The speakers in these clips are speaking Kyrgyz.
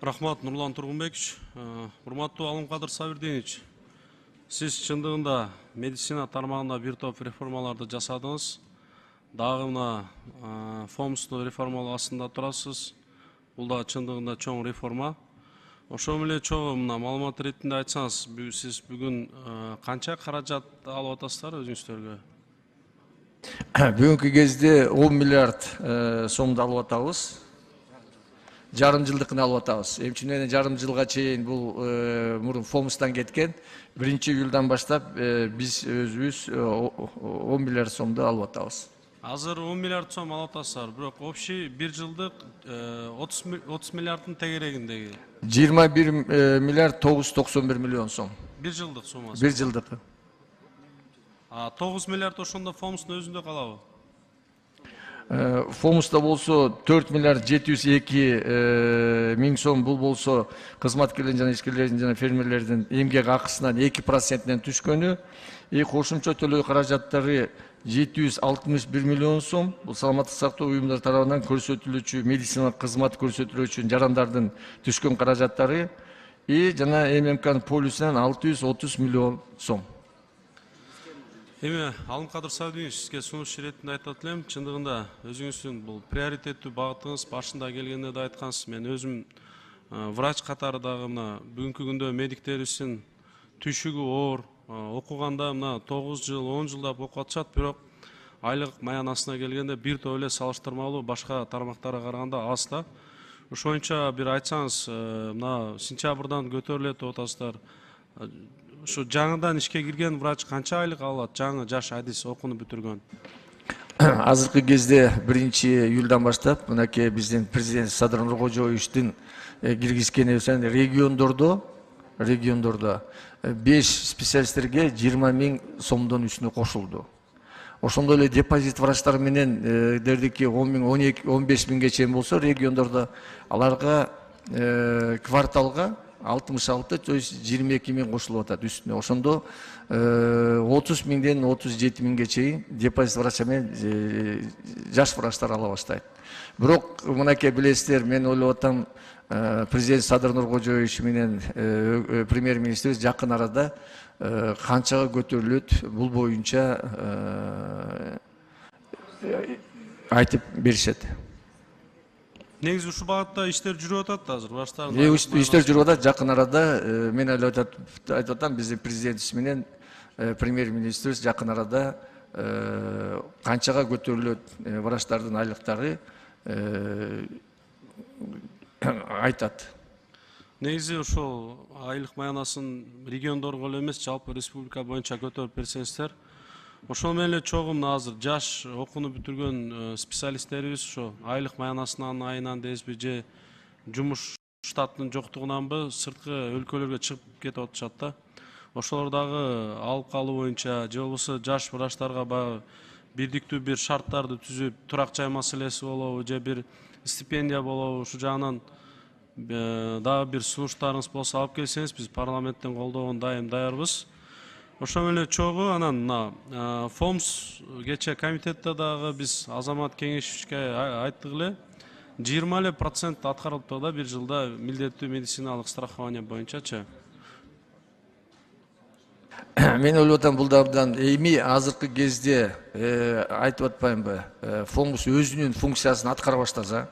Рахмат, Нурлан Тургунбекович. Урматтуу Алымкадыр Сабирдинович, сиз чындыгында медицина тармагында бир топ реформаларды жасадыңыз. Дагы мына фомсту реформалоо астында турасыз. Бул да чындыгында чоң реформа. Ошол менен чогуу мына маалымат иретинде айтсаңыз, сиз бүгүн канча каражат алып атасыздар өзүңүздөргө? Бүгүнкү кезде 10 миллиард сомду алып атабыз. Жарым жылдыкын алып атабыз. Эмчи жарым жылга чейин бул мурун фомстан кеткен. 1-июлдан баштап биз өзүбүз 10 миллиард сомду алып атабыз. Азыр 10 миллиард сом алып атасыздар, бирок общий бир жылдык 30 миллиарддын тегерегиндеги. 21 миллиард 991 миллион сом. Бир жылдык суммасы. Бир жылдык. 9 миллиард ошондо фомстун өзүндө калабы? Фомуста болсо 4 миллиард 702 миң сом, бул болсо кызматкерлердин жана ишкерлердин жана фермерлердин эмгек акысынан 2%-тен түшкөнү. Кошумча төлөө каражаттары 761 миллион сом. Бул саламаттык сактоо уюмдары тарабынан көрсөтүлүүчү медициналык кызмат көрсөтүлүү үчүн жарандардын түшкөн каражаттары. Жана ММК полюсунан 630 миллион сом. Эми Алымкадыр Сабирдинович, сизге сунуш иретинде айтат элем, чындыгында өзүңүздүн бул приоритеттүү багытыңыз башында келгенде да айткансыз. Мен өзүм врач катары дагы мына бүгүнкү күндө медиктерибиздин түйшүгү оор, окуганда мына 9 жыл, 10 жылдап окуп атышат, бирок айлык маянасына келгенде бир топ эле салыштырмалуу башка тармактарга караганда аз да. Ошоюнча бир айтсаңыз, мына сентябрдан көтөрүлөт деп атасыздар. Şu жаңыдан ишке кирген врач канча айлык алат? Жаңы жаш адис окууну бүтүргөн. Азыркы кезде 1-июлдан баштап мынакей биздин президент Садыр Нуркожоевичтин киргизгени региондордо 5 специалисттерге 20 миң сомдон үстүнө кошулду. Ошондой эле депозит врачтар менен дердики 10 миң, 12, 15 миңге чейин болсо региондордо аларга кварталга 66, то есть 22 миң кошулуп атат үстүнө. Ошондо 30 миңден 37 миңге чейин депозит врача менен жаш врачтар ала баштайт. Бирок мынакей билесиздер, мен ойлоп атам, президент Садыр Нуркожоевич менен премьер-министрибиз жакын арада канчага көтөрүлөт, бул боюнча айтып беришет. Негизи ушул багытта иштер жүрүп атат азыр баштардын. Иштер жүрүп атат, жакын арада мен айтып атам, биздин президентибиз менен премьер-министрибиз жакын арада канчага көтөрүлөт врачтардын айлыктары айтат. Негизи ошол айлык маянасын региондорго эле эмес, жалпы республика боюнча көтөрүп берсеңиздер. Ошол менен эле чогуу азыр жаш окууну бүтүргөн специалисттерибиз ошо айлык маянасынан, айынан десби, же жумуш штаттын жоктугунанбы сырткы өлкөлөргө чыгып кетип атышат да. Ошолор дагы алып калуу боюнча же болбосо жаш врачтарга баягы бирдиктүү бир шарттарды түзүп, турак жай маселеси болобу, же бир стипендия болобу, ушул жагынан дагы бир сунуштарыңыз болсо алып келсеңиз, биз парламенттен колдоого дайым даярбыз. Ошол менен чогуу анан мына ФОМС кече комитетте дагы биз Азамат Кеңешевичке айттык эле, 20% аткарылыптыр да бир жылда милдеттүү медициналык страхование боюнчачы. Мен ойлоп атам, бул абдан эми азыркы кезде айтып атпаймынбы, ФОМС өзүнүн функциясын аткара баштаса,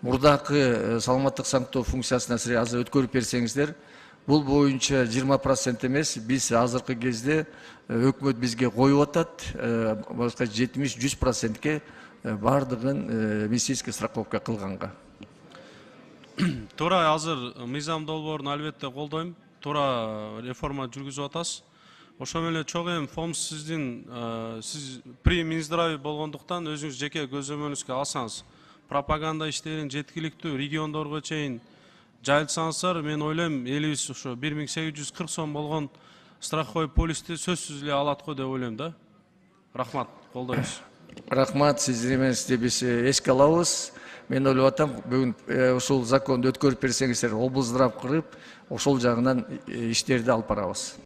мурдакы саламаттык сактоо функциясына силер азыр өткөрүп берсеңиздер, бул боюнча 20% эмес, биз азыркы кезде өкмөт бизге коюп атат, башка 70-100%ке бардыгын медицинский страховка кылганга. Туура азыр мыйзам долбоорун албетте колдойм. Туура реформа жүргүзүп атасыз. Ошол менен чогуу эми ФОМС сиз при Минздравий болгондуктан өзүңүз жеке көзөмөлүңүзгө алсаңыз, пропаганда иштерин жеткиликтүү региондорго чейин жайылсаңыздар, мен ойлойм, элибиз ошо 1840 сом болгон страховой полисти сөзсүз эле алат го деп ойлойм да. Рахмат, колдойбуз. Рахмат, сиздер менен биз эске алабыз. Мен ойлоп атам, бүгүн ушул законду өткөрүп берсеңиздер, облздрав кырып, ошол жагынан иштерди алып барабыз.